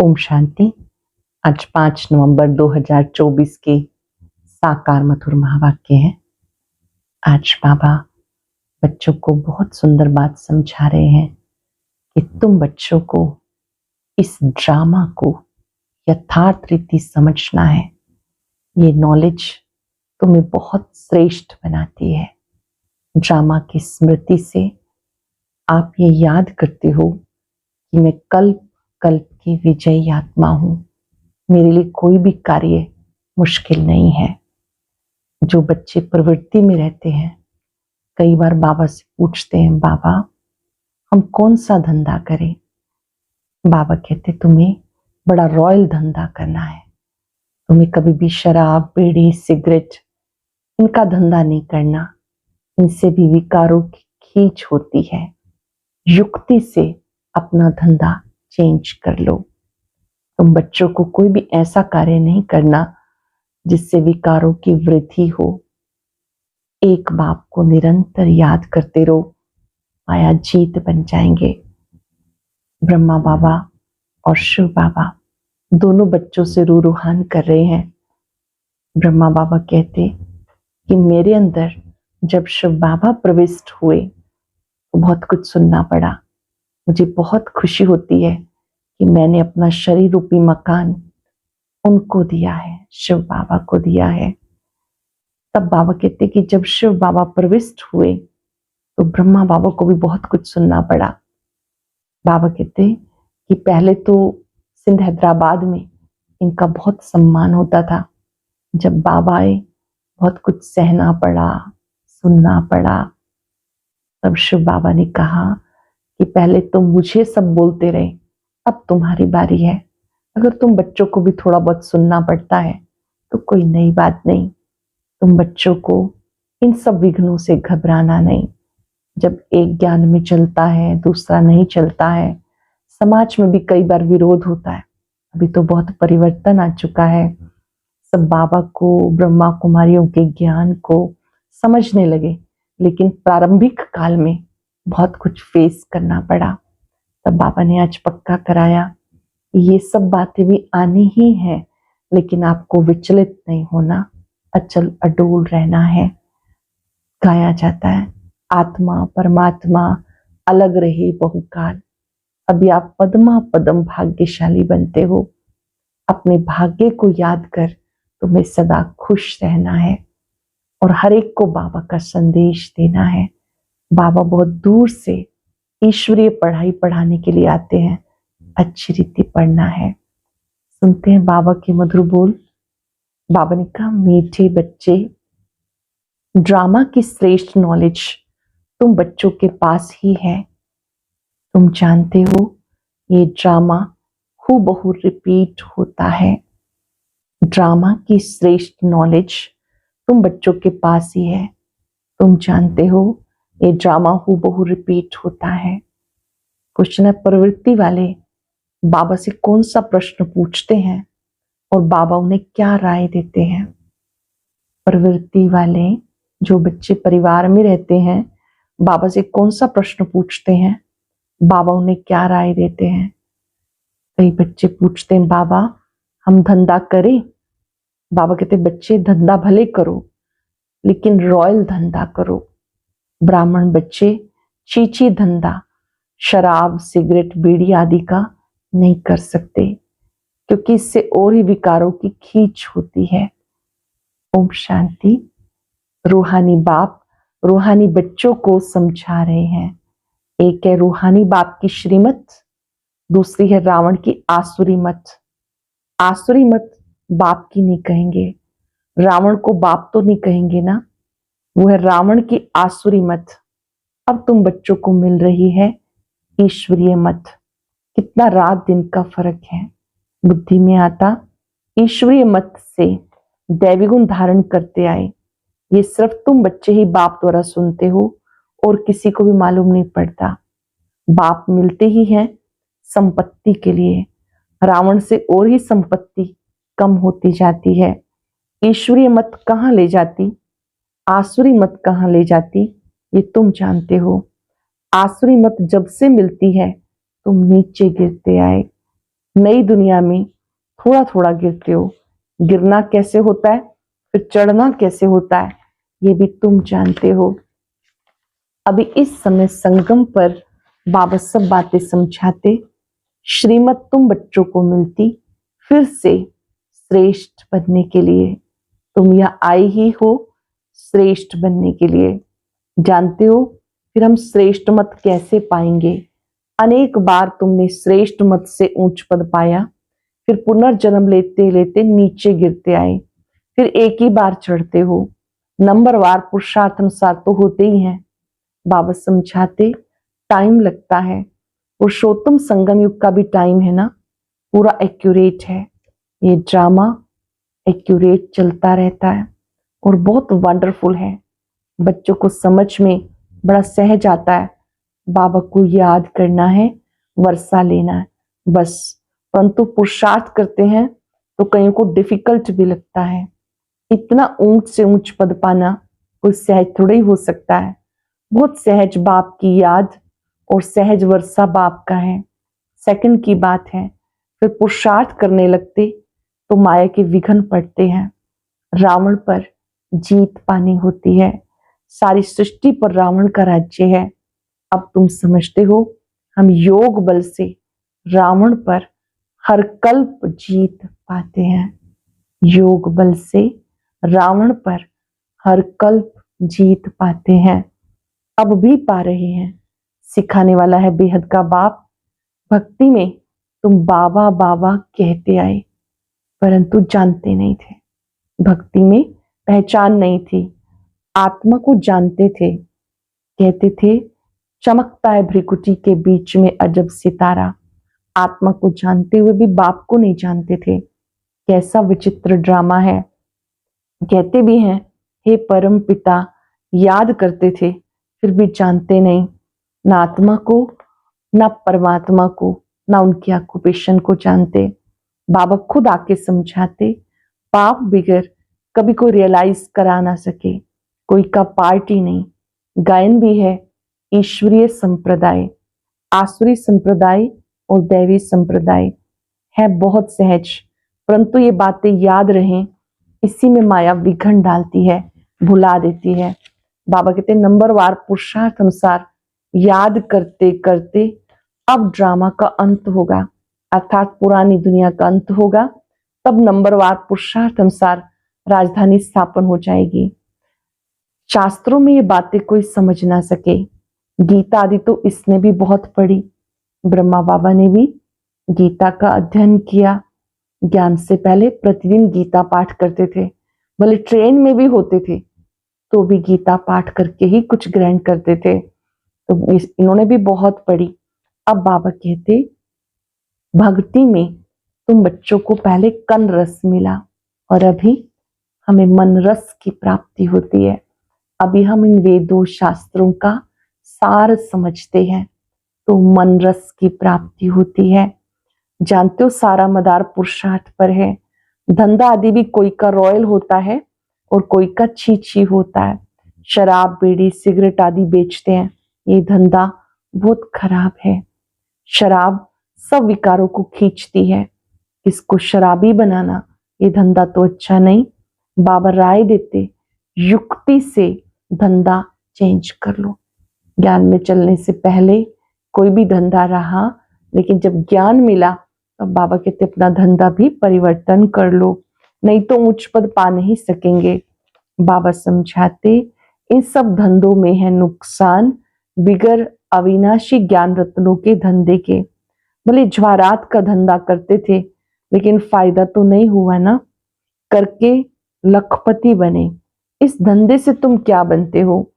ओम शांति। आज 5 नवंबर 2024 के साकार मधुर महावाक्य हैं। आज बाबा बच्चों को बहुत सुंदर बात समझा रहे हैं कि तुम बच्चों को इस ड्रामा को यथार्थ रीति समझना है। ये नॉलेज तुम्हें बहुत श्रेष्ठ बनाती है। ड्रामा की स्मृति से आप ये याद करते हो कि मैं कल्प कल्प की विजयी आत्मा हूं। मेरे लिए कोई भी कार्य मुश्किल नहीं है। जो बच्चे प्रवृत्ति में रहते हैं कई बार बाबा से पूछते हैं, बाबा हम कौन सा धंधा करें। बाबा कहते तुम्हें बड़ा रॉयल धंधा करना है। तुम्हें कभी भी शराब, बीड़ी, सिगरेट इनका धंधा नहीं करना। इनसे भी विकारों की खींच होती है। युक्ति से अपना धंधा चेंज कर लो। तुम बच्चों को कोई भी ऐसा कार्य नहीं करना जिससे विकारों की वृद्धि हो। एक बाप को निरंतर याद करते रहो, माया जीत बन जाएंगे। ब्रह्मा बाबा और शिव बाबा दोनों बच्चों से रूहान कर रहे हैं। ब्रह्मा बाबा कहते कि मेरे अंदर जब शिव बाबा प्रविष्ट हुए तो बहुत कुछ सुनना पड़ा। मुझे बहुत खुशी होती है कि मैंने अपना शरीर रूपी मकान उनको दिया है, शिव बाबा को दिया है। तब बाबा कहते कि जब शिव बाबा प्रविष्ट हुए तो ब्रह्मा बाबा को भी बहुत कुछ सुनना पड़ा। बाबा कहते कि पहले तो सिंध हैदराबाद में इनका बहुत सम्मान होता था। जब बाबा आए बहुत कुछ सहना पड़ा, सुनना पड़ा। तब शिव बाबा ने कहा कि पहले तो मुझे सब बोलते रहे, अब तुम्हारी बारी है। अगर तुम बच्चों को भी थोड़ा बहुत सुनना पड़ता है तो कोई नई बात नहीं। तुम बच्चों को इन सब विघ्नों से घबराना नहीं। जब एक ज्ञान में चलता है दूसरा नहीं चलता है। समाज में भी कई बार विरोध होता है। अभी तो बहुत परिवर्तन आ चुका है। सब बाबा को, ब्रह्मा कुमारियों के ज्ञान को समझने लगे, लेकिन प्रारंभिक काल में बहुत कुछ फेस करना पड़ा। तब बाबा ने आज पक्का कराया ये सब बातें भी आनी ही है, लेकिन आपको विचलित नहीं होना, अचल अडोल रहना है। गाया जाता है आत्मा परमात्मा अलग रहे बहुकाल। अभी आप पद्मा पदम भाग्यशाली बनते हो। अपने भाग्य को याद कर तुम्हें सदा खुश रहना है और हर एक को बाबा का संदेश देना है। बाबा बहुत दूर से ईश्वरीय पढ़ाई पढ़ाने के लिए आते हैं। अच्छी रीति पढ़ना है। सुनते हैं बाबा के मधुर बोल। बाबा ने कहा, मीठे बच्चे, ड्रामा की श्रेष्ठ नॉलेज तुम बच्चों के पास ही है। तुम जानते हो ये ड्रामा हूबहू रिपीट होता है। ड्रामा की श्रेष्ठ नॉलेज तुम बच्चों के पास ही है। तुम जानते हो ये ड्रामा हूबहू रिपीट होता है। क्वेश्चन है, प्रवृत्ति वाले बाबा से कौन सा प्रश्न पूछते हैं और बाबा उन्हें क्या राय देते हैं। प्रवृत्ति वाले जो बच्चे परिवार में रहते हैं बाबा से कौन सा प्रश्न पूछते हैं, बाबा उन्हें क्या राय देते हैं। कई बच्चे पूछते हैं, बाबा हम धंधा करें। बाबा कहते बच्चे धंधा भले करो लेकिन रॉयल धंधा करो। ब्राह्मण बच्चे चीची धंधा, शराब, सिगरेट, बीड़ी आदि का नहीं कर सकते, क्योंकि इससे और ही विकारों की खींच होती है। ओम शांति। रूहानी बाप रूहानी बच्चों को समझा रहे हैं। एक है रूहानी बाप की श्रीमत, दूसरी है रावण की आसुरी मत। आसुरी मत बाप की नहीं कहेंगे, रावण को बाप तो नहीं कहेंगे ना, वो है रावण की आसुरी मत। अब तुम बच्चों को मिल रही है ईश्वरीय मत। कितना रात दिन का फर्क है। बुद्धि में आता ईश्वरीय मत से दैवी गुण धारण करते आए। ये सिर्फ तुम बच्चे ही बाप द्वारा सुनते हो और किसी को भी मालूम नहीं पड़ता। बाप मिलते ही हैं संपत्ति के लिए। रावण से और ही संपत्ति कम होती जाती है। ईश्वरीय मत कहाँ ले जाती, आसुरी मत कहाँ ले जाती, ये तुम जानते हो। आसुरी मत जब से मिलती है तुम नीचे गिरते आए। नई दुनिया में थोड़ा थोड़ा गिरते हो। गिरना कैसे होता है, फिर चढ़ना कैसे होता है, ये भी तुम जानते हो। अभी इस समय संगम पर बाबा सब बातें समझाते। श्रीमत तुम बच्चों को मिलती फिर से श्रेष्ठ बनने के लिए। तुम यह आए ही हो श्रेष्ठ बनने के लिए। जानते हो फिर हम श्रेष्ठ मत कैसे पाएंगे। अनेक बार तुमने श्रेष्ठ मत से ऊंच पद पाया, फिर पुनर्जन्म लेते लेते नीचे गिरते आए, फिर एक ही बार चढ़ते हो। नंबरवार पुरुषार्थ अनुसार तो होते ही हैं। बाबा समझाते टाइम लगता है। पुरुषोत्तम संगम युग का भी टाइम है ना, पूरा एक्यूरेट है। ये ड्रामा एक्यूरेट चलता रहता है और बहुत वंडरफुल है। बच्चों को समझ में बड़ा सहज आता है। बाबा को याद करना है, वर्षा लेना है बस। परंतु पुरुषार्थ करते हैं तो कईयों को डिफिकल्ट भी लगता है। इतना ऊंच से ऊंच पद पाना कोई सहज थोड़ा ही हो सकता है। बहुत सहज बाप की याद और सहज वर्षा बाप का है, सेकंड की बात है। फिर पुरुषार्थ करने लगते तो माया के विघ्न पड़ते हैं। रावण पर जीत पानी होती है। सारी सृष्टि पर रावण का राज्य है। अब तुम समझते हो हम योग बल से रावण पर हर कल्प जीत पाते हैं। योग बल से रावण पर हर कल्प जीत पाते हैं, अब भी पा रहे हैं। सिखाने वाला है बेहद का बाप। भक्ति में तुम बाबा बाबा कहते आए, परंतु जानते नहीं थे। भक्ति में पहचान नहीं थी, आत्मा को जानते थे। कहते थे चमकता है भ्रिकुटी के बीच में अजब सितारा। आत्मा को जानते हुए भी बाप को नहीं जानते थे। कैसा विचित्र ड्रामा है। कहते भी हैं हे परम पिता, याद करते थे फिर भी जानते नहीं, ना आत्मा को ना परमात्मा को, ना उनकी ऑक्यूपेशन को जानते। बाबा खुद आके समझाते पाप बिगर कभी कोई रियलाइज करा ना सके। कोई का पार्टी नहीं। गायन भी है ईश्वरीय संप्रदाय, आसुरी संप्रदाय और दैवी संप्रदाय है बहुत सहज। परंतु ये बातें याद रहें, इसी में माया विघन डालती है, भुला देती है। बाबा कहते नंबरवार पुरुषार्थ अनुसार याद करते करते अब ड्रामा का अंत होगा, अर्थात पुरानी दुनिया का अंत होगा। तब नंबरवार पुरुषार्थ अनुसार राजधानी स्थापन हो जाएगी। शास्त्रों में ये बातें कोई समझ ना सके। गीता आदि तो इसने भी बहुत पढ़ी। ब्रह्मा बाबा ने भी गीता का अध्ययन किया। ज्ञान से पहले प्रतिदिन गीता पाठ करते थे। भले ट्रेन में भी होते थे तो भी गीता पाठ करके ही कुछ ग्रहण करते थे। तो इन्होंने भी बहुत पढ़ी। अब बाबा कहते भक्ति में तुम बच्चों को पहले कन रस मिला और अभी हमें मन रस की प्राप्ति होती है। अभी हम इन वेदों शास्त्रों का सार समझते हैं तो मन रस की प्राप्ति होती है। जानते हो सारा मदार पुरुषार्थ पर है। धंधा आदि भी कोई का रॉयल होता है और कोई का छी होता है। शराब बीड़ी सिगरेट आदि बेचते हैं, ये धंधा बहुत खराब है। शराब सब विकारों को खींचती है। इसको शराबी बनाना ये धंधा तो अच्छा नहीं। बाबा राय देते युक्ति से धंधा चेंज कर लो। ज्ञान में चलने से पहले कोई भी धंधा रहा, लेकिन जब ज्ञान मिला तो बाबा कहते अपना धंधा भी परिवर्तन कर लो, नहीं तो उच्च पद पा नहीं सकेंगे। बाबा समझाते इन सब धंधों में है नुकसान बिगर अविनाशी ज्ञान रत्नों के धंधे के। भले ज्वारात का धंधा करते थे लेकिन फायदा तो नहीं हुआ ना, करके लखपति बने। इस धंधे से तुम क्या बनते हो।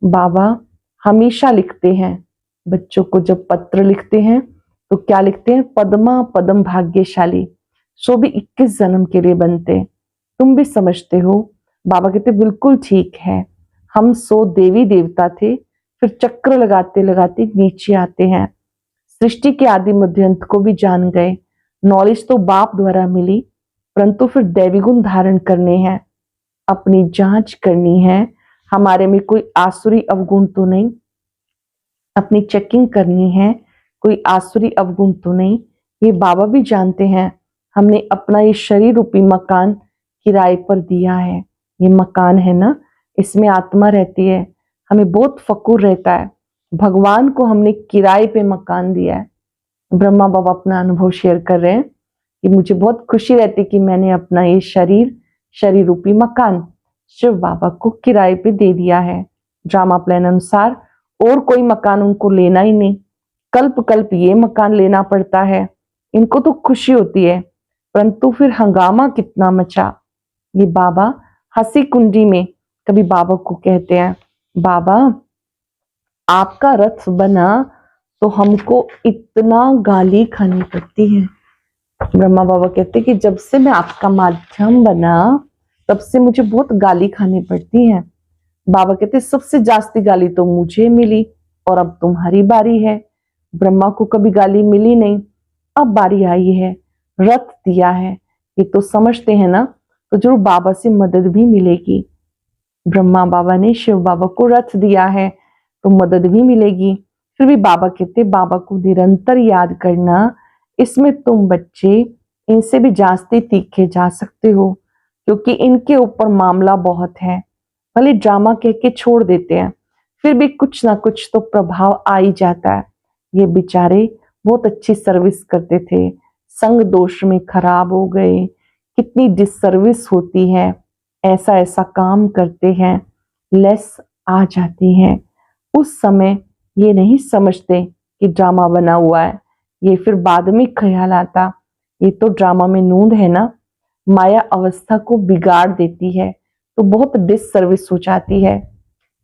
बाबा हमेशा लिखते हैं बच्चों को, जब पत्र लिखते हैं तो क्या लिखते हैं, पद्मा पदम भाग्यशाली, सो भी 21 जन्म के लिए बनते। तुम भी समझते हो। बाबा कहते बिल्कुल ठीक है, हम 100 देवी देवता थे, फिर चक्र लगाते लगाते नीचे आते हैं। सृष्टि के आदि मध्य अंत को भी जान गए। नॉलेज तो बाप द्वारा मिली, परंतु फिर दैवी गुण धारण करने हैं, अपनी जांच करनी है। हमारे में कोई आसुरी अवगुण तो नहीं, अपनी चेकिंग करनी है, कोई आसुरी अवगुण तो नहीं। ये बाबा भी जानते हैं हमने अपना ये शरीर रूपी मकान किराए पर दिया है। ये मकान है ना, इसमें आत्मा रहती है। हमें बहुत फक्र रहता है, भगवान को हमने किराए पे मकान दिया है। ब्रह्मा बाबा अपना अनुभव शेयर कर रहे हैं कि मुझे बहुत खुशी रहती कि मैंने अपना ये शरीर रूपी मकान शिव बाबा को किराए पे दे दिया है। ड्रामा प्लान अनुसार और कोई मकान उनको लेना ही नहीं, कल्प कल्प ये मकान लेना पड़ता है। इनको तो खुशी होती है, परंतु फिर हंगामा कितना मचा। ये बाबा हंसी कुंडी में कभी बाबा को कहते हैं, बाबा आपका रथ बना तो हमको इतना गाली खानी पड़ती है। ब्रह्मा बाबा कहते कि जब से मैं आपका माध्यम बना तब से मुझे बहुत गाली खानी पड़ती है। बाबा कहते सबसे जास्ती गाली तो मुझे मिली और अब तुम्हारी बारी है। ब्रह्मा को कभी गाली मिली नहीं, अब बारी आई है, रथ दिया है, ये तो समझते हैं ना, तो जरूर बाबा से मदद भी मिलेगी। ब्रह्मा बाबा ने शिव बाबा को रथ दिया है तो मदद भी मिलेगी। फिर भी बाबा कहते बाबा को निरंतर याद करना, इसमें तुम बच्चे इनसे भी जास्ती तीखे जा सकते हो, क्योंकि इनके ऊपर मामला बहुत है। भले ड्रामा कह के छोड़ देते हैं, फिर भी कुछ ना कुछ तो प्रभाव आ ही जाता है। ये बेचारे बहुत अच्छी सर्विस करते थे, संग दोष में खराब हो गए, कितनी डिससर्विस होती है, ऐसा ऐसा काम करते हैं, लेस आ जाती हैं। उस समय ये नहीं समझते कि ड्रामा बना हुआ है, ये फिर बाद में ख्याल आता ये तो ड्रामा में नूंद है ना, माया अवस्था को बिगाड़ देती है तो बहुत डिससर्विस हो जाती है।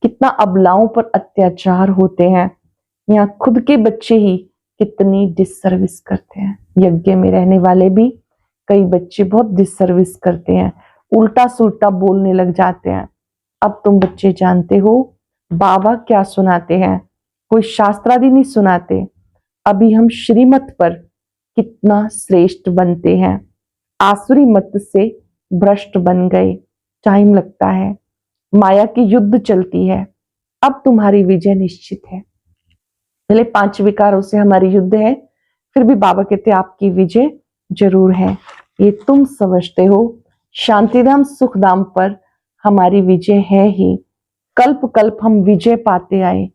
कितना अबलाओं पर अत्याचार होते हैं, यहाँ खुद के बच्चे ही कितनी डिससर्विस करते हैं। यज्ञ में रहने वाले भी कई बच्चे बहुत डिससर्विस करते हैं, उल्टा सुल्टा बोलने लग जाते हैं। अब तुम बच्चे जानते हो बाबा क्या सुनाते हैं, कोई शास्त्रादि नहीं सुनाते। अभी हम श्रीमत पर कितना श्रेष्ठ बनते हैं, आसुरी मत से भ्रष्ट बन गए। टाइम लगता है, माया की युद्ध चलती है, अब तुम्हारी विजय निश्चित है। पहले 5 विकारों से हमारी युद्ध है, फिर भी बाबा कहते आपकी विजय जरूर है, ये तुम समझते हो। शांतिधाम सुखधाम पर हमारी विजय है ही, कल्प कल्प हम विजय पाते आए।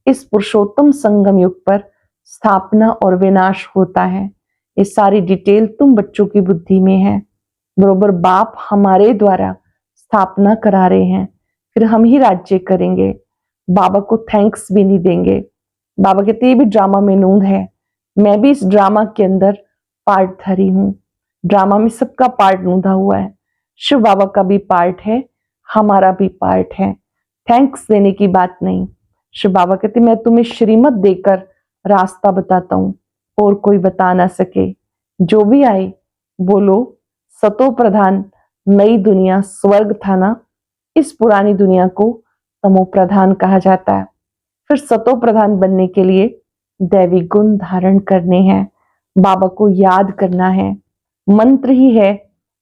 इस पुरुषोत्तम संगम युग पर स्थापना और विनाश होता है, ये सारी डिटेल तुम बच्चों की बुद्धि में है। बरोबर बाप हमारे द्वारा स्थापना करा रहे हैं, फिर हम ही राज्य करेंगे, बाबा को थैंक्स भी नहीं देंगे। बाबा कहते ये भी ड्रामा में नूंद है, मैं भी इस ड्रामा के अंदर पार्टधारी हूँ। ड्रामा में सबका पार्ट नूंधा हुआ है, शिव बाबा का भी पार्ट है, हमारा भी पार्ट है। थैंक्स देने की बात नहीं। शिव बाबा कहते मैं तुम्हें श्रीमत देकर रास्ता बताता हूँ, और कोई बता ना सके। जो भी आए बोलो सतो प्रधान, नई दुनिया स्वर्ग था ना, इस पुरानी दुनिया को तमो प्रधान कहा जाता है। फिर सतो प्रधान बनने के लिए दैवी गुण धारण करने हैं, बाबा को याद करना है। मंत्र ही है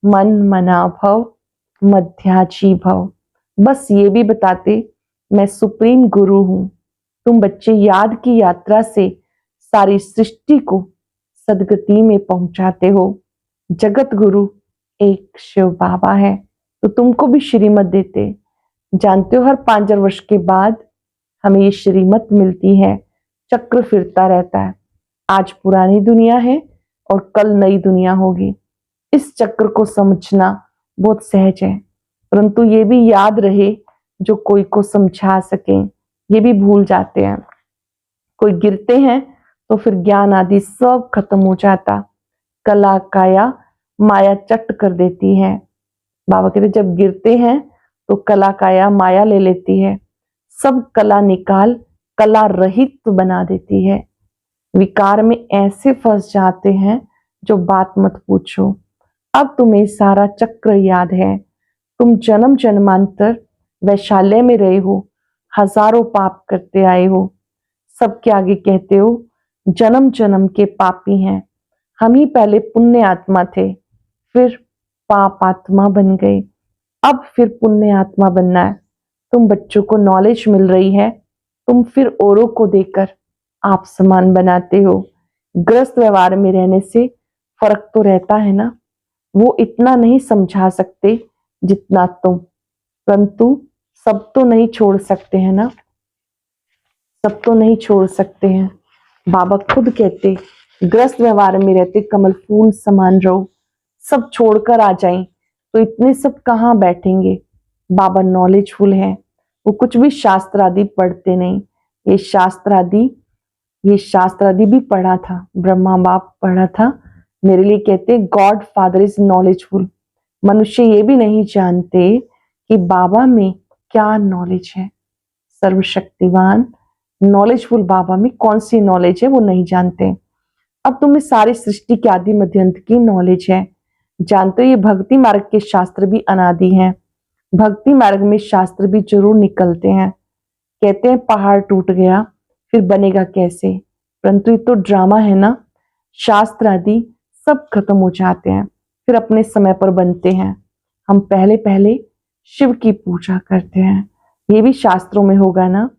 मन मना भव मध्याजी भव, बस ये भी बताते मैं सुप्रीम गुरु हूं। तुम बच्चे याद की यात्रा से सारी सृष्टि को सदगति में पहुंचाते हो। जगत गुरु एक शिव बाबा है, तो तुमको भी श्रीमत देते। जानते हो हर 5 वर्ष के बाद हमें ये श्रीमत मिलती है, चक्र फिरता रहता है। आज पुरानी दुनिया है और कल नई दुनिया होगी। इस चक्र को समझना बहुत सहज है, परंतु ये भी याद रहे जो कोई को समझा सके, ये भी भूल जाते हैं। कोई गिरते हैं तो फिर ज्ञान आदि सब खत्म हो जाता, कला काया माया चट कर देती है। बाबा कहते जब गिरते हैं तो कला काया माया ले लेती है, सब कला निकाल कला रहित बना देती है। विकार में ऐसे फंस जाते हैं जो बात मत पूछो। अब तुम्हें सारा चक्र याद है, तुम जन्म जन्मांतर वैशाल्य में रहे हो, हजारों पाप करते आए हो, सबके आगे कहते हो जन्म जन्म के पापी हैं। हम ही पहले पुण्य आत्मा थे, फिर पाप आत्मा बन गए, अब फिर पुण्य आत्मा बनना है। तुम बच्चों को नॉलेज मिल रही है, तुम फिर औरों को देकर आप समान बनाते हो। ग्रस्त व्यवहार में रहने से फर्क तो रहता है ना। वो इतना नहीं समझा सकते जितना तुम, परंतु सब तो नहीं छोड़ सकते हैं ना, सब तो नहीं छोड़ सकते हैं। बाबा खुद कहते, ग्रस्त व्यवहार में रहते कमल फूल समान रहो, सब छोड़कर आ जाएं तो इतने सब कहाँ बैठेंगे। बाबा नॉलेजफुल है, वो कुछ भी शास्त्र आदि पढ़ते नहीं। ये शास्त्र आदि भी पढ़ा था, ब्रह्मा बाप पढ़ा था। मेरे लिए कहते गॉड फादर इज नॉलेजफुल। मनुष्य ये भी नहीं जानते कि बाबा में क्या नॉलेज है। सर्वशक्तिवान नॉलेजफुल बाबा में कौन सी नॉलेज है वो नहीं जानते। अब तुम्हें सारी सृष्टि के आदि मध्यंत की नॉलेज है। जानते हो ये भक्ति मार्ग के शास्त्र भी अनादि हैं। भक्ति मार्ग में शास्त्र भी जरूर निकलते हैं। कहते हैं पहाड़ टूट गया फिर बनेगा कैसे, परंतु ये तो ड्रामा है ना। शास्त्र आदि सब खत्म हो जाते हैं फिर अपने समय पर बनते हैं। हम पहले पहले शिव की पूजा करते हैं, ये भी शास्त्रों में होगा ना।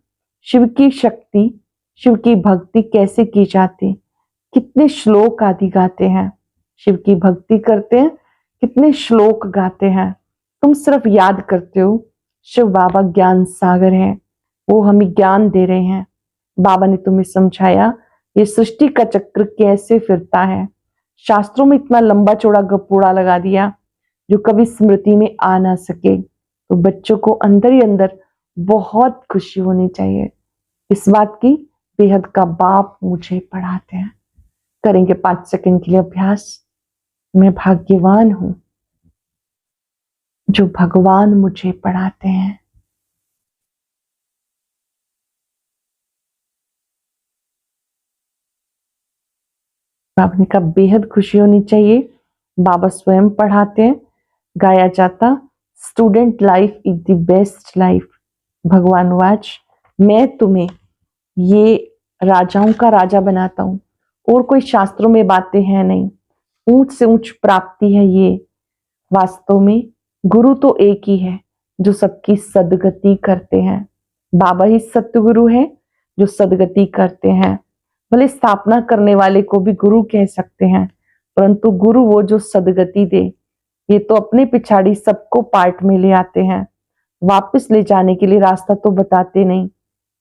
शिव की शक्ति, शिव की भक्ति कैसे की जाती, कितने श्लोक आदि गाते हैं। शिव की भक्ति करते हैं, कितने श्लोक गाते हैं। तुम सिर्फ याद करते हो। शिव बाबा ज्ञान सागर है, वो हमें ज्ञान दे रहे हैं। बाबा ने तुम्हें समझाया ये सृष्टि का चक्र कैसे फिरता है। शास्त्रों में इतना लंबा चौड़ा गपोड़ा लगा दिया जो कभी स्मृति में आ ना सके। तो बच्चों को अंदर ही अंदर बहुत खुशी होनी चाहिए इस बात की, बेहद का बाप मुझे पढ़ाते हैं। करेंगे 5 सेकंड के लिए अभ्यास। मैं भाग्यवान हूं जो भगवान मुझे पढ़ाते हैं। बाबा ने कहा बेहद खुशी होनी चाहिए, बाबा स्वयं पढ़ाते हैं। गाया जाता student life is the best life. भगवान वाच मैं तुम्हें ये राजाओं का राजा बनाता हूं, और कोई शास्त्रों में बातें हैं नहीं। ऊंच से ऊंच प्राप्ति है ये। वास्तव में गुरु तो एक ही है जो सबकी सदगति करते हैं। बाबा ही सतगुरु है जो सदगति करते हैं। भले स्थापना करने वाले को भी गुरु कह सकते हैं, परंतु गुरु वो जो सदगति दे। ये तो अपने पिछाड़ी सबको पार्ट में ले आते हैं, वापस ले जाने के लिए रास्ता तो बताते नहीं।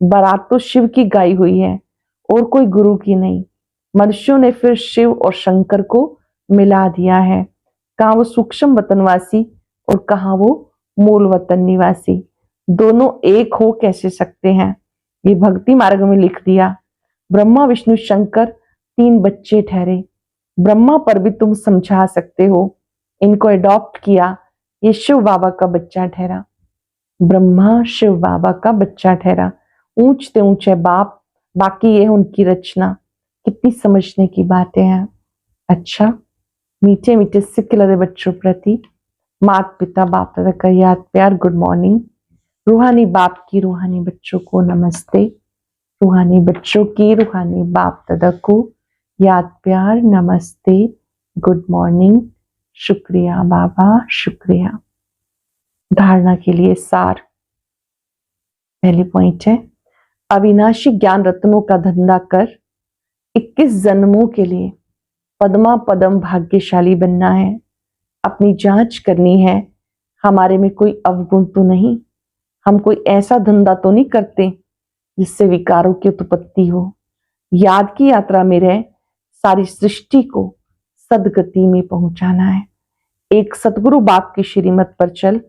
बारात तो शिव की गाई हुई है और कोई गुरु की नहीं। मनुष्यों ने फिर शिव और शंकर को मिला दिया है। कहाँ वो सूक्ष्म वतनवासी और कहाँ वो मूल वतन निवासी, दोनों एक हो कैसे सकते हैं। ये भक्ति मार्ग में लिख दिया। ब्रह्मा विष्णु शंकर 3 बच्चे ठहरे। ब्रह्मा पर भी तुम समझा सकते हो, इनको अडॉप्ट किया, ये शिव बाबा का बच्चा ठहरा। ब्रह्मा शिव बाबा का बच्चा ठहरा। ऊंचते ऊंचे बाप, बाकी ये उनकी रचना। कितनी समझने की बातें हैं। अच्छा, मीठे मीठे सिखिलरे बच्चों प्रति माता पिता बाप दादा का याद प्यार गुड मॉर्निंग। रूहानी बाप की रूहानी बच्चों को नमस्ते। रूहानी बच्चों की रूहानी बाप दादा को याद प्यार नमस्ते गुड मॉर्निंग। शुक्रिया बाबा, शुक्रिया। धारणा के लिए सार। पहली पॉइंट है, अविनाशी ज्ञान रत्नों का धंधा कर 21 जन्मों के लिए पद्मा पदम भाग्यशाली बनना है। अपनी जांच करनी है, हमारे में कोई अवगुण तो नहीं। हम कोई ऐसा धंधा तो नहीं करते जिससे विकारों की उत्पत्ति हो। याद की यात्रा में रह सारी सृष्टि को सदगति में पहुंचाना है। एक सतगुरु बाप की श्रीमत पर चल,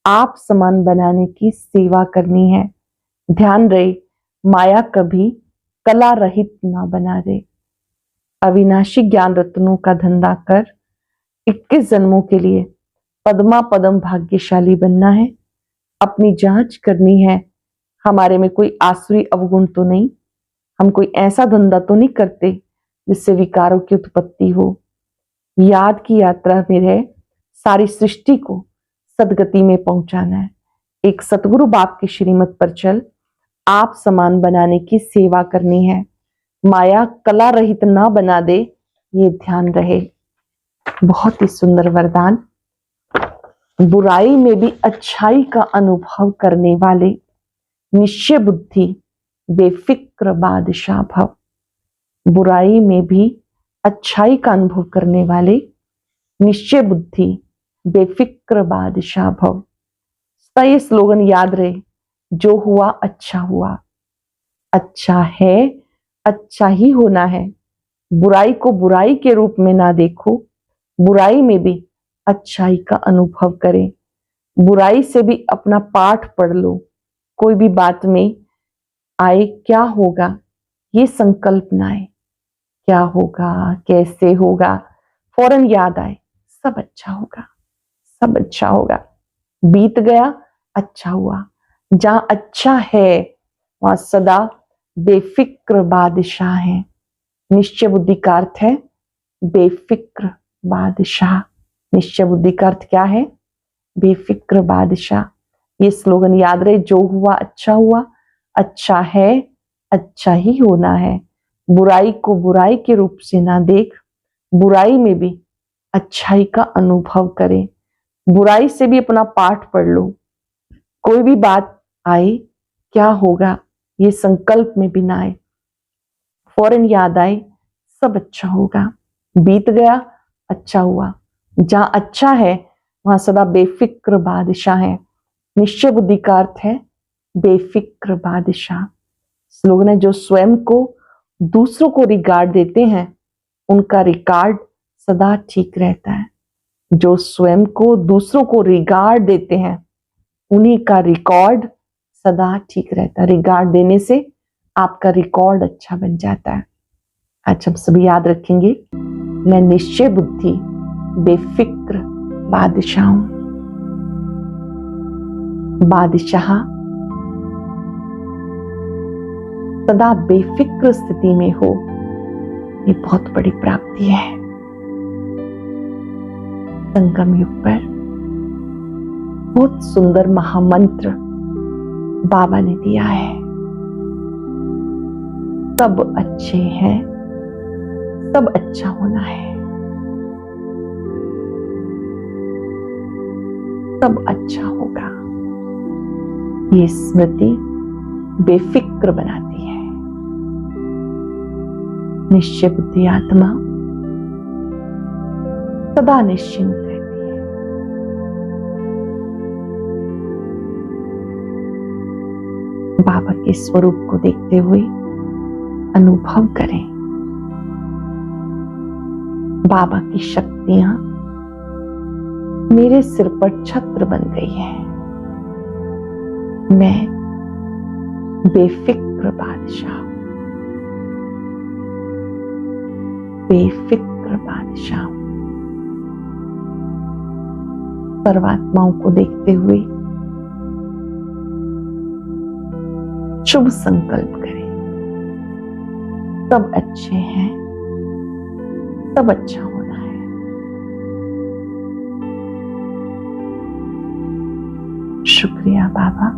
आप समान बनाने की सेवा करनी है। ध्यान रहे माया कभी कला रहित ना बना दे। अविनाशी ज्ञान रत्नों का धंधा कर 21 जन्मों के लिए पद्मा पदम भाग्यशाली बनना है। अपनी जांच करनी है, हमारे में कोई आसुरी अवगुण तो नहीं। हम कोई ऐसा धंधा तो नहीं करते जिससे विकारों की उत्पत्ति हो। याद की यात्रा में रह सारी सृष्टि को सदगति में पहुंचाना है। एक सतगुरु बाप की श्रीमत पर चल, आप समान बनाने की सेवा करनी है। माया कला रहित ना बना दे, ये ध्यान रहे। बहुत ही सुंदर वरदान। बुराई में भी अच्छाई का अनुभव करने वाले निश्चय बुद्धि बेफिक्र बादशाह भव। बुराई में भी अच्छाई का अनुभव करने वाले निश्चय बुद्धि बेफिक्र बादशाह भव। तो ये स्लोगन याद रहे, जो हुआ अच्छा हुआ, अच्छा है, अच्छा ही होना है। बुराई को बुराई के रूप में ना देखो, बुराई में भी अच्छाई का अनुभव करें। बुराई से भी अपना पाठ पढ़ लो। कोई भी बात में आए क्या होगा ये संकल्प ना आए, क्या होगा कैसे होगा, फौरन याद आए सब अच्छा होगा, सब अच्छा होगा। बीत गया अच्छा हुआ। जहां अच्छा है वहां सदा बेफिक्र बादशाह है। निश्चय बुद्धि का अर्थ है बेफिक्र बादशाह। निश्चय बुद्धि का अर्थ क्या है? बेफिक्र बादशाह। ये स्लोगन याद रहे, जो हुआ, अच्छा है, अच्छा ही होना है। बुराई को बुराई के रूप से ना देख, बुराई में भी अच्छाई का अनुभव करें। बुराई से भी अपना पाठ पढ़ लो। कोई भी बात आए क्या होगा ये संकल्प में भी ना आए, फौरन याद आए सब अच्छा होगा। बीत गया अच्छा हुआ। जहां अच्छा है वहां सदा बेफिक्र बादशाह है। निश्चय बुद्धि का अर्थ है बेफिक्र बादशाह। स्लोगन है, जो स्वयं को दूसरों को रिगार्ड देते हैं उनका रिकॉर्ड सदा ठीक रहता है। जो स्वयं को दूसरों को रिगार्ड देते हैं उन्हीं का रिकॉर्ड सदा ठीक रहता है। रिगार्ड देने से आपका रिकॉर्ड अच्छा बन जाता है। आज हम सभी याद रखेंगे, मैं निश्चय बुद्धि बेफिक्र बादशाह हूं। बादशाह सदा बेफिक्र स्थिति में हो, ये बहुत बड़ी प्राप्ति है। संगम युग पर बहुत सुंदर महामंत्र बाबा ने दिया है। सब अच्छे हैं, सब अच्छा होना है, सब अच्छा होगा। ये स्मृति बेफिक्र बनाती है। निश्चय बुद्धि आत्मा सदा निश्चिंत रहती है। बाबा के स्वरूप को देखते हुए अनुभव करें, बाबा की शक्तियां मेरे सिर पर छत्र बन गई है। मैं बेफिक्र बादशाह, बेफिक्र बादशाह। सर्वात्माओं को देखते हुए शुभ संकल्प करें। सब अच्छे हैं, सब अच्छा होना है। शुक्रिया बाबा,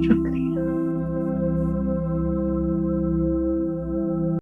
शुक्रिया।